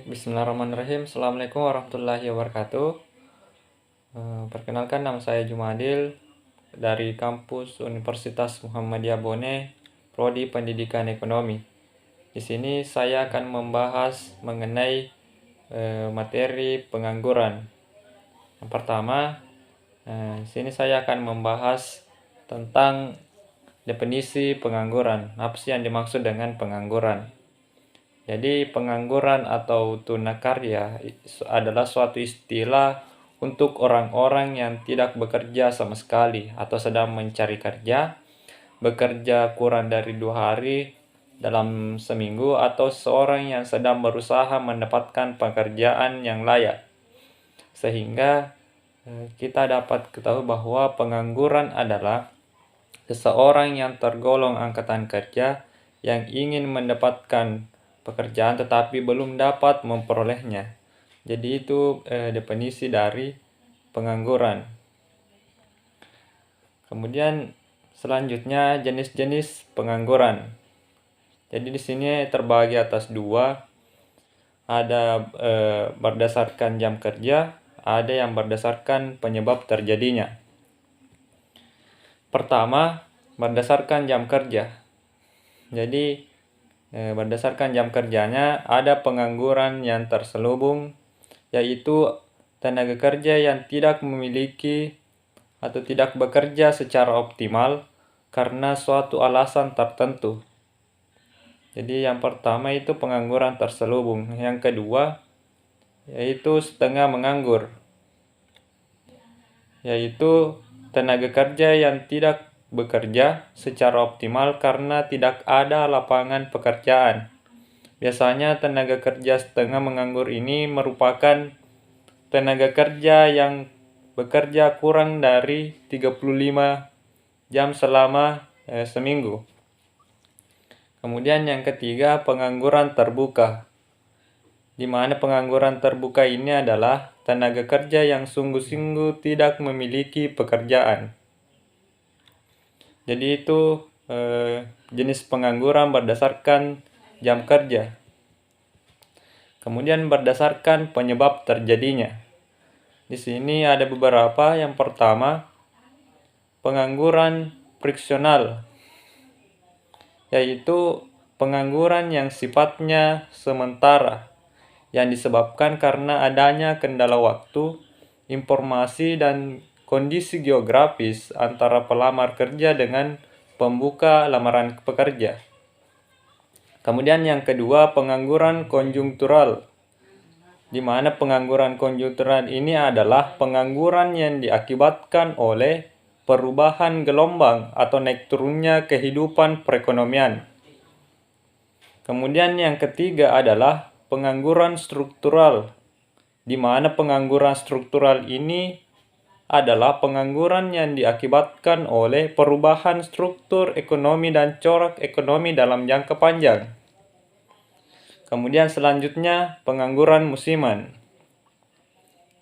Bismillahirrahmanirrahim. Assalamualaikum warahmatullahi wabarakatuh. Perkenalkan, nama saya Jumadil dari kampus Universitas Muhammadiyah Bone, Prodi Pendidikan Ekonomi. Di sini saya akan membahas mengenai materi pengangguran. Yang pertama, di sini saya akan membahas tentang definisi pengangguran. Apa sih yang dimaksud dengan pengangguran? Jadi pengangguran atau tunakarya adalah suatu istilah untuk orang-orang yang tidak bekerja sama sekali atau sedang mencari kerja, bekerja kurang dari 2 hari dalam seminggu, atau seorang yang sedang berusaha mendapatkan pekerjaan yang layak. Sehingga kita dapat ketahui bahwa pengangguran adalah seseorang yang tergolong angkatan kerja yang ingin mendapatkan pekerjaan tetapi belum dapat memperolehnya. Jadi itu definisi dari pengangguran. Kemudian selanjutnya jenis-jenis pengangguran. Jadi di sini terbagi atas 2. Ada berdasarkan jam kerja, ada yang berdasarkan penyebab terjadinya. Pertama, berdasarkan jam kerja. Jadi berdasarkan jam kerjanya ada pengangguran yang terselubung, yaitu tenaga kerja yang tidak memiliki atau tidak bekerja secara optimal karena suatu alasan tertentu. Jadi yang pertama itu pengangguran terselubung. Yang kedua yaitu setengah menganggur, yaitu tenaga kerja yang tidak bekerja secara optimal karena tidak ada lapangan pekerjaan. Biasanya tenaga kerja setengah menganggur ini merupakan tenaga kerja yang bekerja kurang dari 35 jam selama seminggu. Kemudian yang ketiga, pengangguran terbuka. Di mana pengangguran terbuka ini adalah tenaga kerja yang sungguh-sungguh tidak memiliki pekerjaan. Jadi itu jenis pengangguran berdasarkan jam kerja. Kemudian berdasarkan penyebab terjadinya. Di sini ada beberapa. Yang pertama, pengangguran friksional, yaitu pengangguran yang sifatnya sementara, yang disebabkan karena adanya kendala waktu, informasi, dan kondisi geografis antara pelamar kerja dengan pembuka lamaran pekerja. Kemudian yang kedua, pengangguran konjungtural, di mana pengangguran konjungtural ini adalah pengangguran yang diakibatkan oleh perubahan gelombang atau naik turunnya kehidupan perekonomian. Kemudian yang ketiga adalah pengangguran struktural, di mana pengangguran struktural ini adalah pengangguran yang diakibatkan oleh perubahan struktur ekonomi dan corak ekonomi dalam jangka panjang. Kemudian selanjutnya pengangguran musiman.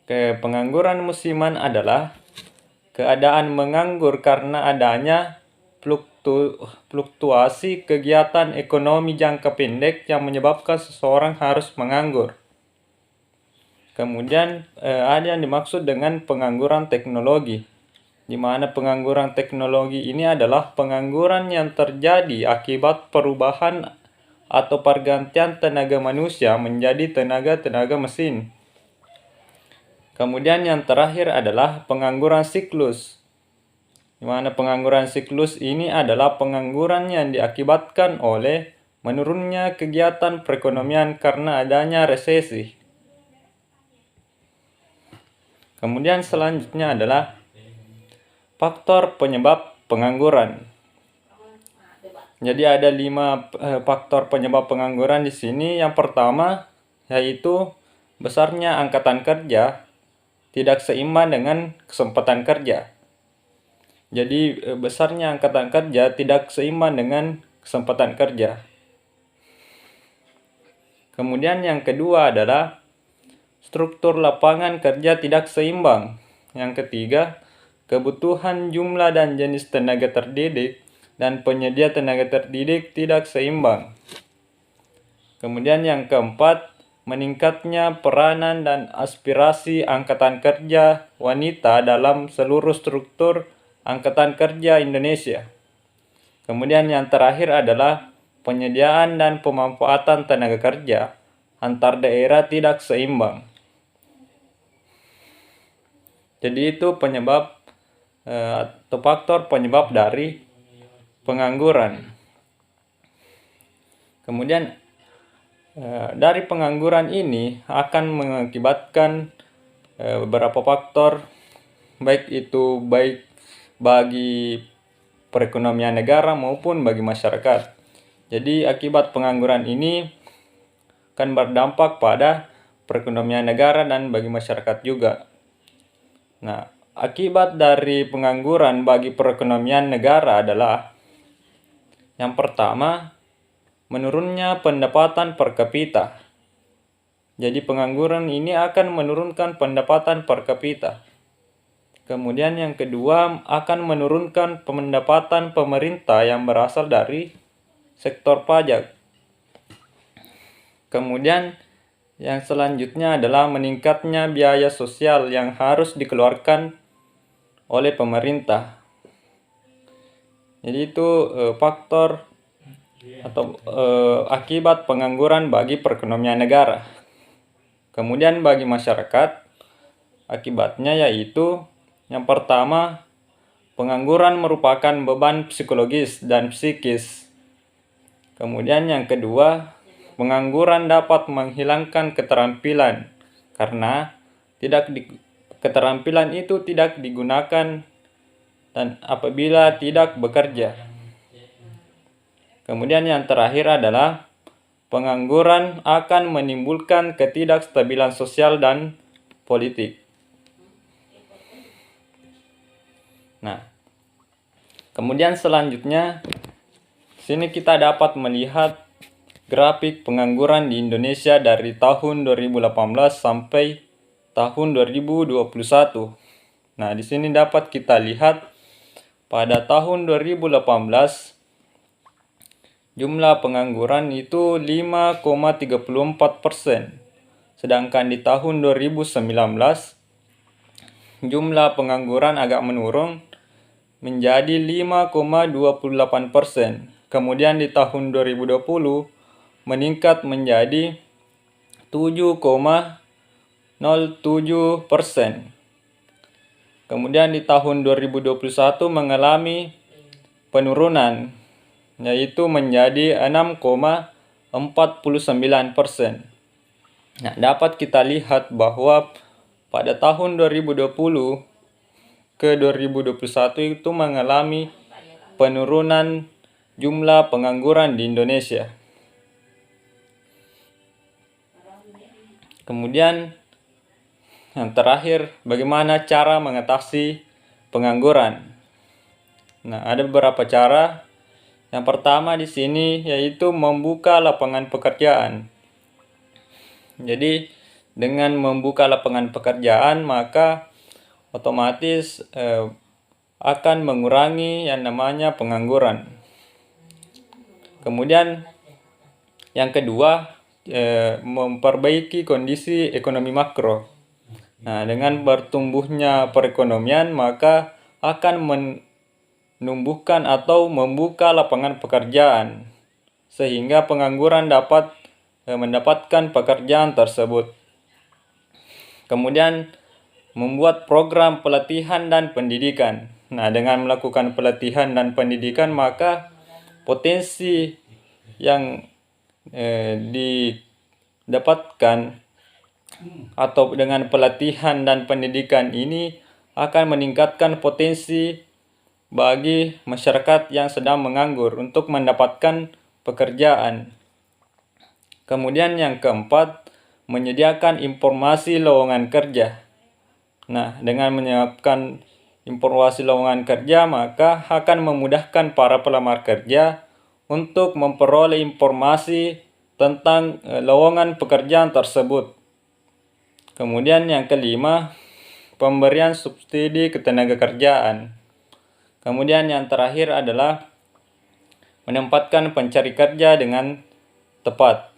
Pengangguran musiman adalah keadaan menganggur karena adanya fluktuasi kegiatan ekonomi jangka pendek yang menyebabkan seseorang harus menganggur. Kemudian ada yang dimaksud dengan pengangguran teknologi, di mana pengangguran teknologi ini adalah pengangguran yang terjadi akibat perubahan atau pergantian tenaga manusia menjadi tenaga mesin. Kemudian yang terakhir adalah pengangguran siklus, di mana pengangguran siklus ini adalah pengangguran yang diakibatkan oleh menurunnya kegiatan perekonomian karena adanya resesi. Kemudian selanjutnya adalah faktor penyebab pengangguran. Jadi ada 5 faktor penyebab pengangguran di sini. Yang pertama yaitu besarnya angkatan kerja tidak seimbang dengan kesempatan kerja. Jadi besarnya angkatan kerja tidak seimbang dengan kesempatan kerja. Kemudian yang kedua adalah struktur lapangan kerja tidak seimbang. Yang ketiga, kebutuhan jumlah dan jenis tenaga terdidik dan penyedia tenaga terdidik tidak seimbang. Kemudian yang keempat, meningkatnya peranan dan aspirasi angkatan kerja wanita dalam seluruh struktur angkatan kerja Indonesia. Kemudian yang terakhir adalah penyediaan dan pemanfaatan tenaga kerja antar daerah tidak seimbang. Jadi itu penyebab atau faktor penyebab dari pengangguran. Kemudian dari pengangguran ini akan mengakibatkan beberapa faktor, baik bagi perekonomian negara maupun bagi masyarakat. Jadi akibat pengangguran ini akan berdampak pada perekonomian negara dan bagi masyarakat juga. Nah, akibat dari pengangguran bagi perekonomian negara adalah yang pertama, menurunnya pendapatan per kapita. Jadi pengangguran ini akan menurunkan pendapatan per kapita. Kemudian yang kedua, akan menurunkan pendapatan pemerintah yang berasal dari sektor pajak. Kemudian yang selanjutnya adalah meningkatnya biaya sosial yang harus dikeluarkan oleh pemerintah. Jadi itu faktor atau akibat pengangguran bagi perekonomian negara. Kemudian bagi masyarakat, akibatnya yaitu yang pertama, pengangguran merupakan beban psikologis dan psikis. Kemudian yang kedua, pengangguran dapat menghilangkan keterampilan karena keterampilan itu tidak digunakan dan apabila tidak bekerja. Kemudian yang terakhir adalah pengangguran akan menimbulkan ketidakstabilan sosial dan politik. Nah, kemudian selanjutnya sini kita dapat melihat grafik pengangguran di Indonesia dari tahun 2018 sampai tahun 2021. Nah, di sini dapat kita lihat pada tahun 2018 jumlah pengangguran itu 5,34%. Sedangkan di tahun 2019 jumlah pengangguran agak menurun menjadi 5,28%. Kemudian di tahun 2020 meningkat menjadi 7,07%. Kemudian di tahun 2021 mengalami penurunan, yaitu menjadi 6,49%. Nah, dapat kita lihat bahwa pada tahun 2020 ke 2021 itu mengalami penurunan jumlah pengangguran di Indonesia. Kemudian yang terakhir, bagaimana cara mengatasi pengangguran? Nah, ada beberapa cara. Yang pertama di sini yaitu membuka lapangan pekerjaan. Jadi dengan membuka lapangan pekerjaan maka otomatis akan mengurangi yang namanya pengangguran. Kemudian yang kedua, memperbaiki kondisi ekonomi makro. Nah, dengan bertumbuhnya perekonomian maka akan menumbuhkan atau membuka lapangan pekerjaan sehingga pengangguran dapat mendapatkan pekerjaan tersebut. Kemudian membuat program pelatihan dan pendidikan. Nah, dengan melakukan pelatihan dan pendidikan maka potensi yang didapatkan atau dengan pelatihan dan pendidikan ini akan meningkatkan potensi bagi masyarakat yang sedang menganggur untuk mendapatkan pekerjaan. Kemudian yang keempat, menyediakan informasi lowongan kerja. Nah, dengan menyiapkan informasi lowongan kerja maka akan memudahkan para pelamar kerja untuk memperoleh informasi tentang lowongan pekerjaan tersebut. Kemudian yang kelima, pemberian subsidi ketenaga kerjaan. Kemudian yang terakhir adalah menempatkan pencari kerja dengan tepat.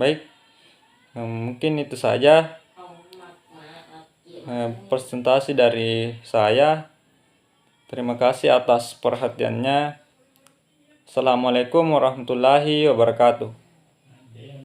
Baik, mungkin itu saja presentasi dari saya. Terima kasih atas perhatiannya. Assalamualaikum warahmatullahi wabarakatuh.